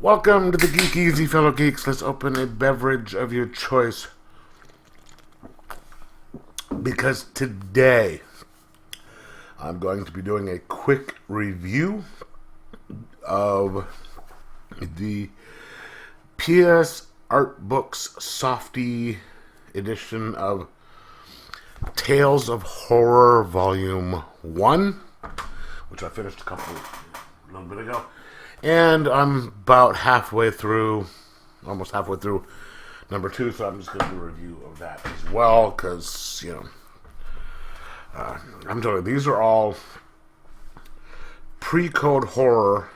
Welcome to the Geek Easy, fellow geeks. Let's open a beverage of your choice. Because today, I'm going to be doing a quick review of the PS Artbooks Softee edition of Tales of Horror Volume 1, which I finished a little bit ago. And I'm about halfway through, almost halfway through number 2, so I'm just going to do a review of that as well, because, I'm telling you, these are all pre-code horror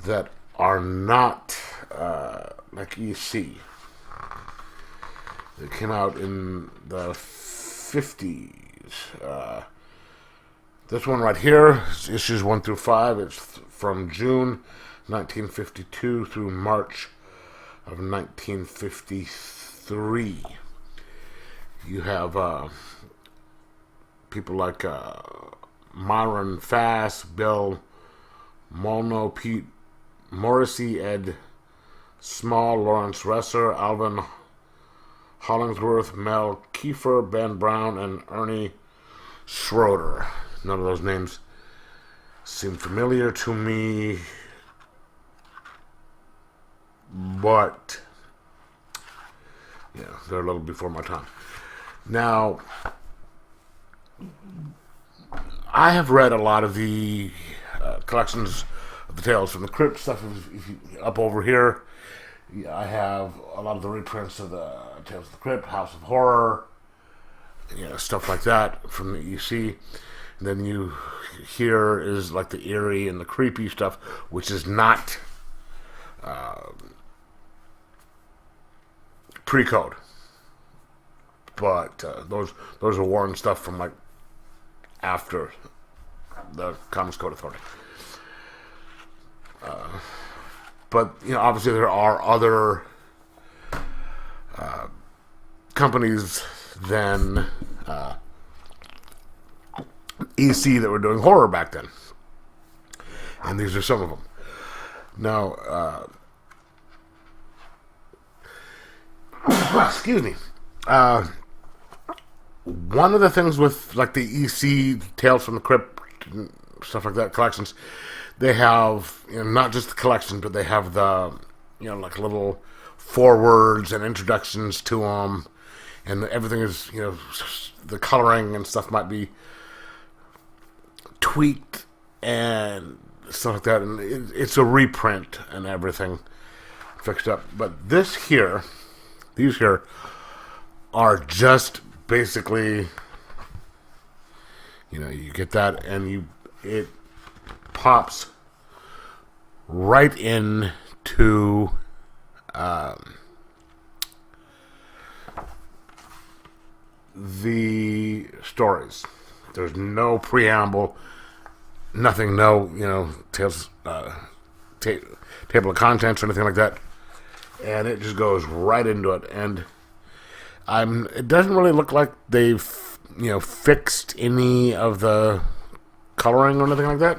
that are not like EC. They came out in the 50s. This one right here, issues 1 through 5, it's from June 1952 through March of 1953. You have people like Myron Fass, Bill Molno, Pete Morrissey, Ed Small, Lawrence Resser, Alvin Hollingsworth, Mel Kiefer, Ben Brown, and Ernie Schroeder. None of those names seem familiar to me, but they're a little before my time. Now, I have read a lot of the collections of the Tales from the Crypt stuff. If you, up over here, I have a lot of the reprints of the Tales of the Crypt, House of Horror, stuff like that from the EC. And then here is like the eerie and the creepy stuff, which is not pre-code, but those are Warren stuff from like after the Comics Code Authority. But obviously there are other companies than EC that were doing horror back then, and these are some of them. Now, excuse me. One of the things with like the EC Tales from the Crypt and stuff like that collections, they have not just the collection, but they have the like little forewords and introductions to them, and everything is the coloring and stuff might be tweaked and stuff like that, and it's a reprint and everything fixed up. But these here are just basically, you get that and it pops right into the stories. There's no preamble, nothing, no, tales, table of contents or anything like that. And it just goes right into it. And it doesn't really look like they've, fixed any of the coloring or anything like that.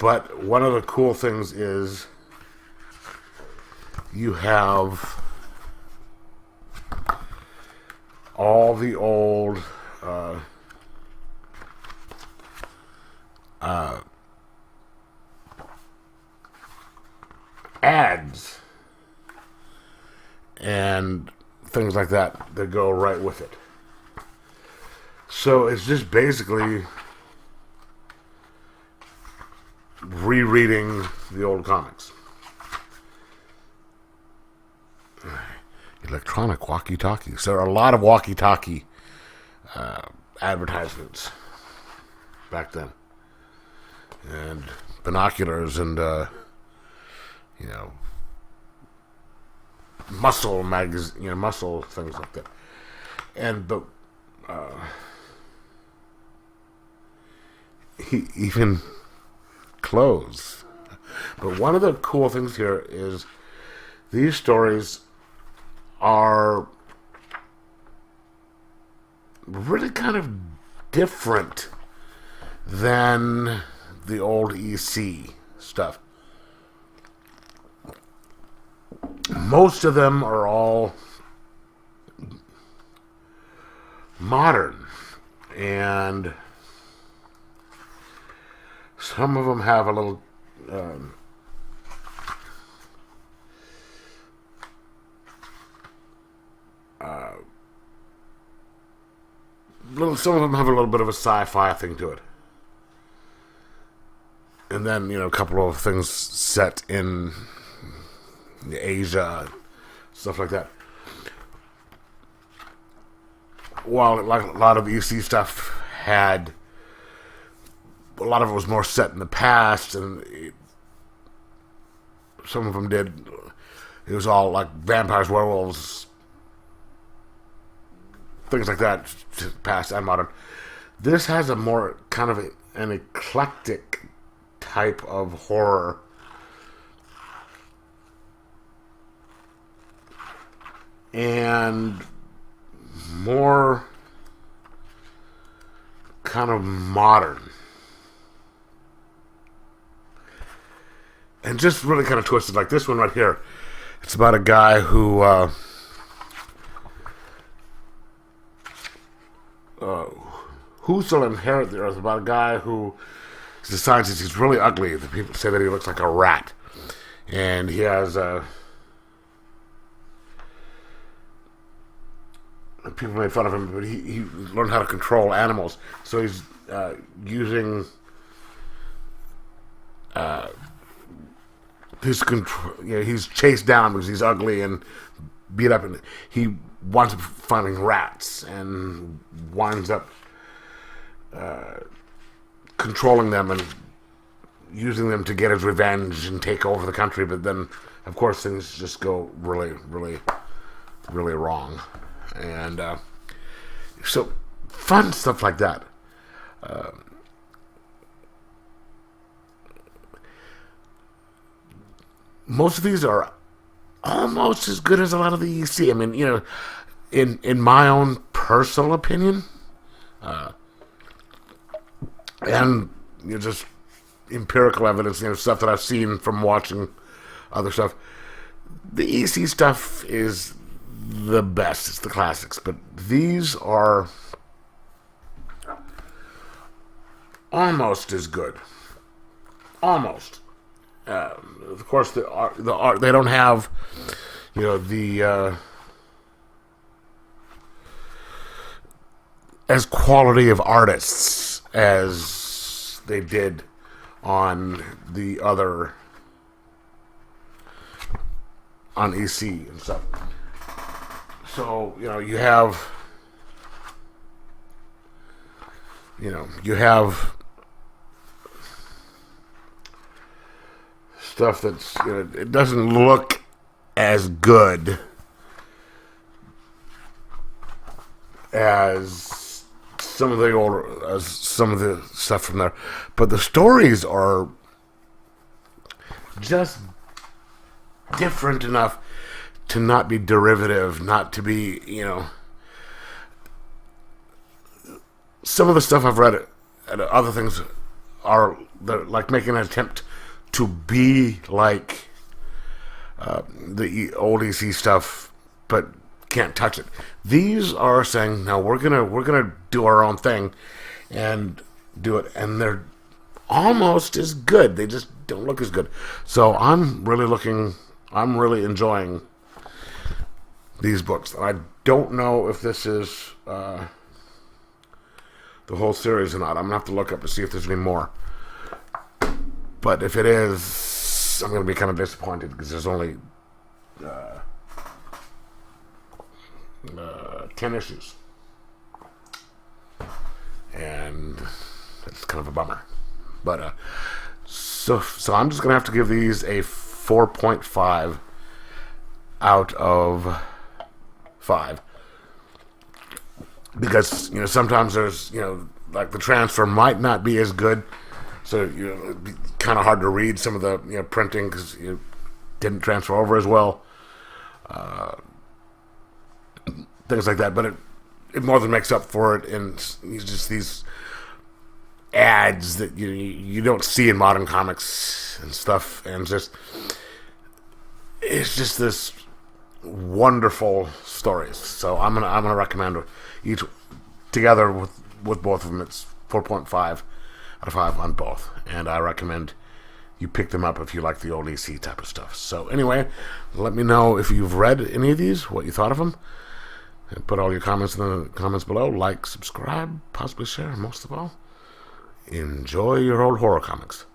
But one of the cool things is you have all the old ads and things like that go right with it. So it's just basically rereading the old comics. Electronic walkie-talkies. There are a lot of walkie-talkie advertisements back then, and binoculars, and muscle magazine, muscle things like that. And even clothes. But one of the cool things here is these stories are really kind of different than the old EC stuff. Most of them are all modern, and some of them have a little some of them have a little bit of a sci-fi thing to it. And then, a couple of things set in Asia, stuff like that. While like a lot of EC stuff had, a lot of it was more set in the past, and some of them did. It was all like vampires, werewolves, things like that, past and modern. This has a more kind of an eclectic type of horror. And more kind of modern. And just really kind of twisted, like this one right here. It's about a guy who shall inherit the earth. About a guy who decides he's really ugly. The people say that he looks like a rat, and he has people made fun of him, but he learned how to control animals. So he's using his control. He's chased down because he's ugly and beat up, and he winds up finding rats and winds up controlling them and using them to get his revenge and take over the country. But then, of course, things just go really, really, really wrong. And so fun stuff like that. Most of these are almost as good as a lot of the EC. I mean, in my own personal opinion, and just empirical evidence, stuff that I've seen from watching other stuff, the EC stuff is the best. It's the classics, but these are almost as good. Almost. Of course, the art they don't have, the as quality of artists as they did on the other, on EC and stuff. So, you have stuff that's, it doesn't look as good as some of the stuff from there, but the stories are just different enough to not be derivative, not to be, some of the stuff I've read and other things are like making an attempt to be like the old EC stuff, but can't touch it. These are saying, no, we're gonna do our own thing and do it, and they're almost as good. They just don't look as good. So I'm really enjoying these books. I don't know if this is the whole series or not. I'm gonna have to look up to see if there's any more. But if it is, I'm gonna be kind of disappointed because there's only 10 issues, and it's kind of a bummer. But so I'm just gonna have to give these a 4.5 out of 5, because sometimes there's like the transfer might not be as good, so it'd be kind of hard to read some of the printing because it didn't transfer over as well, things like that. But it more than makes up for it in just these ads that you don't see in modern comics and stuff, and it's just this wonderful stories. So I'm gonna recommend each together with both of them. It's 4.5 out of 5 on both, and I recommend you pick them up if you like the old EC type of stuff. So anyway, let me know if you've read any of these, what you thought of them, and put all your comments in the comments below. Like, subscribe, possibly share. Most of all, enjoy your old horror comics.